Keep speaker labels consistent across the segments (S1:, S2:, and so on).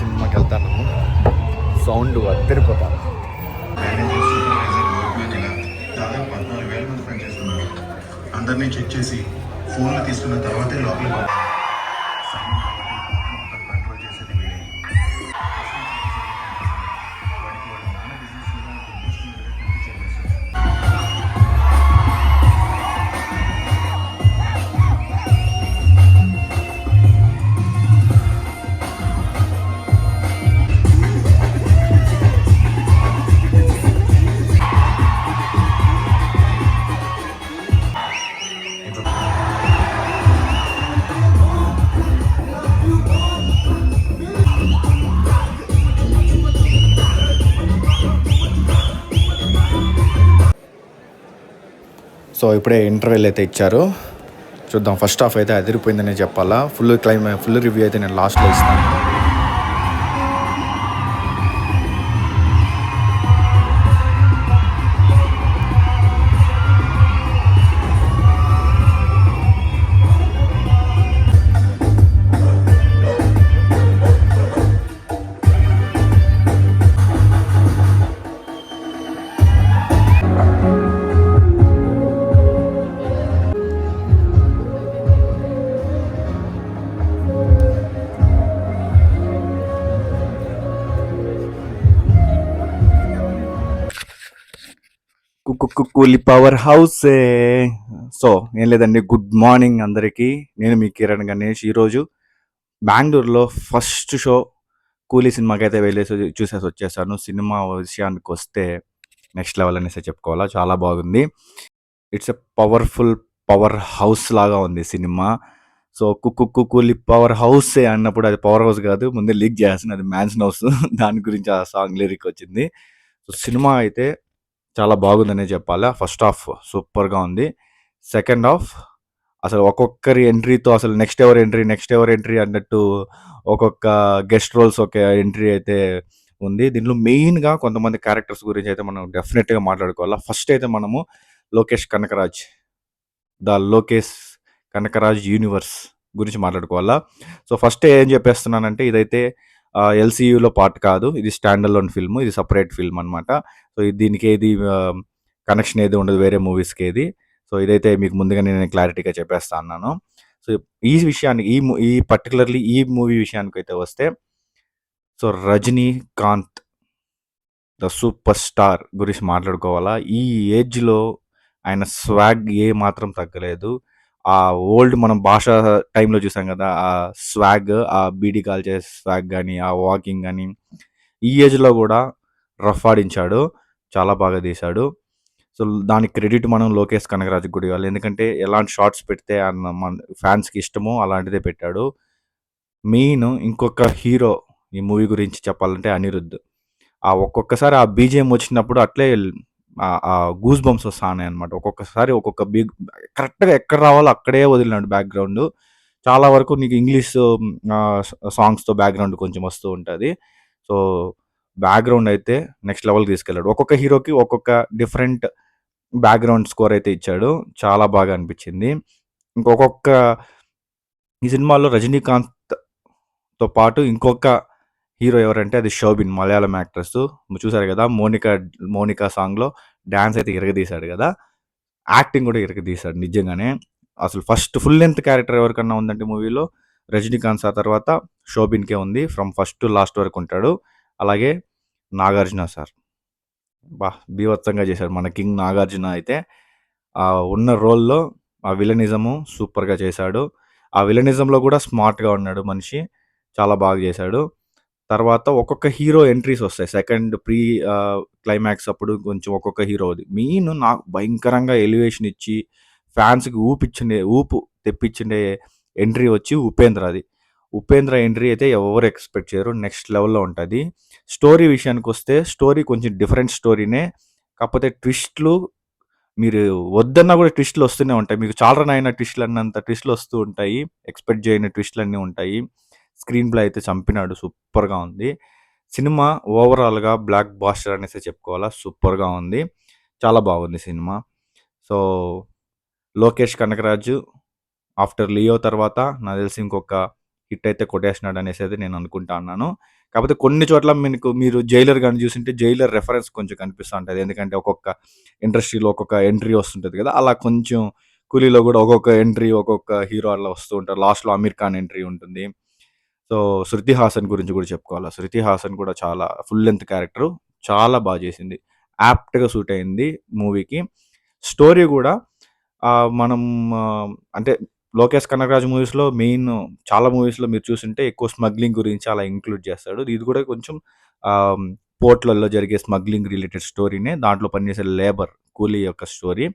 S1: సినిమాకి వెళ్తాను. సౌండ్ అద్దరిపోతాను.
S2: దాదాపు 14,000 మంది పనిచేస్తున్నారు. అందరినీ చెక్ చేసి ఫోన్లు తీసుకున్న తర్వాతే లోపలికి కంట్రోల్ చేసేది వీడే. వాడికి వాళ్ళ నాన్న బిజినెస్ మీద ఇంట్రెస్ట్
S1: సో ఇప్పుడే ఇంటర్వెల్ అయితే ఇచ్చారు, చూద్దాం. ఫస్ట్ హాఫ్ అయితే అదిరిపోయిందనే చెప్పాలా. ఫుల్ రివ్యూ అయితే నేను లాస్ట్లో ఇస్తాను. కూలి పవర్ హౌస్. సో ఏం లేదండి, గుడ్ మార్నింగ్ అందరికీ. నేను మీ కిరణ్ గణేష్. ఈరోజు బెంగళూరులో ఫస్ట్ షో కూలీ సినిమాకి అయితే చూసేసి వచ్చేసాను. సినిమా విషయానికి వస్తే నెక్స్ట్ లెవెల్ అనేసి చెప్పుకోవాలా, చాలా బాగుంది. ఇట్స్ ఎ పవర్ హౌస్ లాగా ఉంది సినిమా. సో కూలి పవర్ హౌస్ అన్నప్పుడు అది పవర్ హౌస్ కాదు, ముందే లీక్ చేయాల్సింది, అది మ్యాన్షన్ హౌస్. దాని గురించి ఆ సాంగ్ లిరిక్ వచ్చింది. సో సినిమా అయితే చాలా బాగుందనే చెప్పాలా. ఫస్ట్ హాఫ్ సూపర్గా ఉంది. సెకండ్ హాఫ్ అసలు ఒక్కొక్కరి ఎంట్రీతో అసలు నెక్స్ట్ ఎవర్ ఎంట్రీ అన్నట్టు ఒక్కొక్క గెస్ట్ రోల్స్ ఒక ఎంట్రీ అయితే ఉంది. దీనిలో మెయిన్గా కొంతమంది క్యారెక్టర్స్ గురించి అయితే మనం డెఫినెట్గా మాట్లాడుకోవాలా. ఫస్ట్ అయితే మనము లోకేష్ కనకరాజ్ యూనివర్స్ గురించి మాట్లాడుకోవాలా. సో ఫస్ట్ ఏం చెప్పేస్తున్నానంటే, ఇదైతే ఎల్సీయూలో పార్ట్ కాదు, ఇది స్టాండ్ అలోన్ ఫిల్మ్, ఇది సపరేట్ ఫిల్మ్ అనమాట. సో దీనికి ఏది కనెక్షన్ ఏది ఉండదు వేరే మూవీస్కి ఏది. సో ఇదైతే మీకు ముందుగానే నేను క్లారిటీగా చెప్పేస్తా అన్నాను. సో ఈ విషయానికి ఈ పర్టికులర్లీ ఈ మూవీ విషయానికి అయితే వస్తే, so Rajinikanth the super star గురించి మాట్లాడుకోవాలా. ఈ ఏజ్లో ఆయన స్వాగ్ ఏ మాత్రం తగ్గలేదు. ఆ ఓల్డ్ మనం భాష టైంలో చూసాం కదా, ఆ స్వాగ్, ఆ బీడీ కాల్చే స్వాగ్ కానీ, ఆ వాకింగ్ కానీ, ఈ ఏజ్లో కూడా రఫ్ ఆడించాడు, చాలా బాగా తీశాడు. సో దానికి క్రెడిట్ మనం లోకేష్ కనగరాజుకి కూడా ఇవ్వాలి. ఎందుకంటే ఎలాంటి షార్ట్స్ పెడితే మన ఫ్యాన్స్కి ఇష్టమో అలాంటిదే పెట్టాడు. మెయిన్ ఇంకొక హీరో ఈ మూవీ గురించి చెప్పాలంటే అనిరుద్ధ్. ఆ ఒక్కొక్కసారి ఆ బీజిఎం వచ్చినప్పుడు అట్లే ఆ గూస్ బంప్స్ వస్తాయి అనమాట. ఒక్కొక్కసారి ఒక్కొక్క కరెక్ట్గా ఎక్కడ రావాలో అక్కడే వదిలినాడు బ్యాక్గ్రౌండ్. చాలా వరకు నీకు ఇంగ్లీష్ సాంగ్స్తో బ్యాక్గ్రౌండ్ కొంచెం వస్తూ ఉంటుంది. సో బ్యాక్గ్రౌండ్ అయితే నెక్స్ట్ లెవెల్కి తీసుకెళ్ళాడు. ఒక్కొక్క హీరోకి ఒక్కొక్క డిఫరెంట్ బ్యాక్గ్రౌండ్ స్కోర్ అయితే ఇచ్చాడు, చాలా బాగా అనిపించింది. ఇంకొక ఈ సినిమాలో రజనీకాంత్తో పాటు ఇంకొక హీరో ఎవరంటే అది శోభిన్, మలయాళం యాక్ట్రెస్. చూసారు కదా, మోనికా సాంగ్లో డ్యాన్స్ అయితే ఇరగదీశాడు కదా, యాక్టింగ్ కూడా ఇరగదీశాడు నిజంగానే. అసలు ఫస్ట్ ఫుల్ లెంత్ క్యారెక్టర్ ఎవరికన్నా ఉందంటే మూవీలో రజనీకాంత్ సార్ తర్వాత శోభిన్కే ఉంది. ఫ్రమ్ ఫస్ట్ టు లాస్ట్ వరకు ఉంటాడు. అలాగే నాగార్జున సార్ బీభత్సంగా చేశాడు. మన కింగ్ నాగార్జున అయితే ఉన్న రోల్లో ఆ విలనిజము సూపర్గా చేశాడు. ఆ విలనిజంలో కూడా స్మార్ట్గా ఉన్నాడు మనిషి, చాలా బాగా చేశాడు. తర్వాత ఒక్కొక్క హీరో ఎంట్రీస్ వస్తాయి సెకండ్ క్లైమాక్స్ అప్పుడు. కొంచెం ఒక్కొక్క హీరోది మెయిన్ నాకు భయంకరంగా ఎలివేషన్ ఇచ్చి ఫ్యాన్స్కి ఊపు తెప్పించిండే ఎంట్రీ వచ్చి ఉపేంద్ర ఎంట్రీ అయితే ఎవరు ఎక్స్పెక్ట్ చేయరు, నెక్స్ట్ లెవెల్లో ఉంటుంది. స్టోరీ విషయానికి వస్తే స్టోరీ కొంచెం డిఫరెంట్ స్టోరీనే, కాకపోతే ట్విస్ట్లు మీరు వద్దన్నా కూడా ట్విస్ట్లు వస్తూనే ఉంటాయి. మీకు చాలా అయిన ట్విస్ట్లు అన్నంత ట్విస్ట్లు వస్తూ ఉంటాయి, ఎక్స్పెక్ట్ చేయని ట్విస్ట్లు అన్నీ ఉంటాయి. స్క్రీన్ ప్లే అయితే చంపినాడు, సూపర్గా ఉంది. సినిమా ఓవరాల్గా బ్లాక్ బాస్టర్ అనేసి చెప్పుకోవాలా, సూపర్గా ఉంది, చాలా బాగుంది సినిమా. సో లోకేష్ కనకరాజు ఆఫ్టర్ లియో తర్వాత నాకు తెలిసి ఇంకొక హిట్ అయితే కొట్టేసినాడు అనేసి నేను అనుకుంటా ఉన్నాను. కాకపోతే కొన్ని చోట్ల మీరు 'జైలర్' గాని చూసుంటే 'జైలర్' రెఫరెన్స్ కొంచెం కనిపిస్తా ఉంటది. ఎందుకంటే ఒక్కొక్క ఇండస్ట్రీలో ఒక్కొక్క ఎంట్రీ వస్తుంటది కదా! అలా కొంచెం 'కూలీలో' కూడా ఒక్కొక్క ఎంట్రీ ఒక్కొక్క హీరో అలా వస్తూ ఉంటారు. లాస్ట్‌లో 'అమీర్ ఖాన్' ఎంట్రీ ఉంటుంది. సో, 'శృతి హాసన్' గురించి కూడా చెప్పుకోవాలా. 'శృతి హాసన్' కూడా చాలా ఫుల్ లెంత్ క్యారెక్టరు చాలా చేసింది. యాప్ట్‌గా సూట్ అయింది మూవీకి. స్టోరీ గూడా మనం అంటే 'లోకేష్ కనగరాజు' మూవీస్‌లో చాలా మూవీస్‌లో మీరు చూసుంటే ఎక్కువ స్మగ్లింగ్ గురించి అలా ఇంక్లూడ్ చేస్తాడు. ఇది కూడా కొంచెం ఆహ్, పోర్ట్‌లలో జరిగే స్మగ్లింగ్ రిలేటెడ్ స్టోరీనే. దాంట్లో పనిచేసే లేబర్, కూలీ యొక్క స్టోరీ.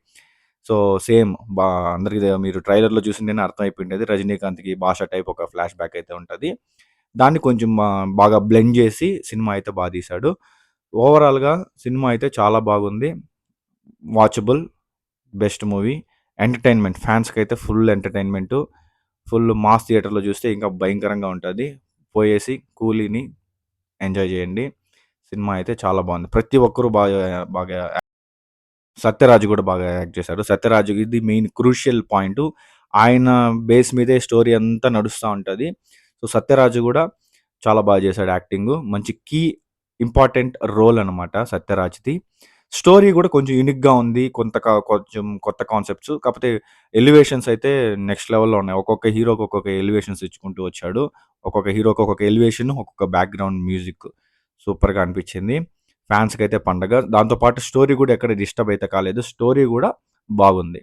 S1: సో, సేమ్ బా అందరికి మీరు ట్రైలర్‌లో చూసింటేనే అర్థమైపోయుంటది. రజనీకాంత్‌కి 'భాష' టైప్ ఒక ఫ్లాష్ బ్యాక్ అయితే ఉంటది. దాన్ని కొంచెం బాగా బ్లెండ్ చేసి సినిమా అయితే తీశాడు. ఓవరాల్‌గా సినిమా అయితే చాలా బాగుంది. వాచబుల్. Best movie. ఎంటర్‌టైన్‌మెంట్ ఫ్యాన్స్‌కైతే ఫుల్ ఎంటర్‌టైన్‌మెంటు. ఫుల్ మాస్ థియేటర్‌లో చూస్తే ఇంకా భయంకరంగా ఉంటది. పోయేసి 'కూలీని' ఎంజాయ్ చేయండి. సినిమా అయితే చాలా బాగుంది. ప్రతి ఒక్కరు బాగా 'సత్యరాజ్' కూడా బాగా యాక్ట్ చేశాడు. 'సత్యరాజ్' ఇది మెయిన్ క్రూషియల్ పాయింటు. ఆయన బేస్ మీదే స్టోరీ అంతా నడుస్తా ఉంటది. సో, 'సత్యరాజ్' కూడా చాలా చేశాడు యాక్టింగు. మంచి ఇంపార్టెంట్ రోల్ అనమాట 'సత్యరాజ్‌ది'. స్టోరీ కూడా కొంచెం యూనిక్‌గా ఉంది. కొంచెం కొత్త కాన్సెప్ట్స్. కాకపోతే ఎలివేషన్స్ అయితే నెక్స్ట్ లెవెల్‌లో ఉన్నాయి. ఒక్కొక్క హీరోకి ఒక్కొక్క ఎలివేషన్స్ ఇచ్చుకుంటూ వచ్చాడు. ఒక్కొక్క హీరోకి ఒక్కొక్క ఎలివేషన్, ఒక్కొక్క బ్యాక్‌గ్రౌండ్ మ్యూజిక్ సూపర్‌గా అనిపించింది. ఫ్యాన్స్‌కైతే పండగ. దాంతో పాటు స్టోరీ కూడా ఎక్కడ డిస్టర్బ్ అయితే కాలేదు. స్టోరీ కూడా బాగుంది.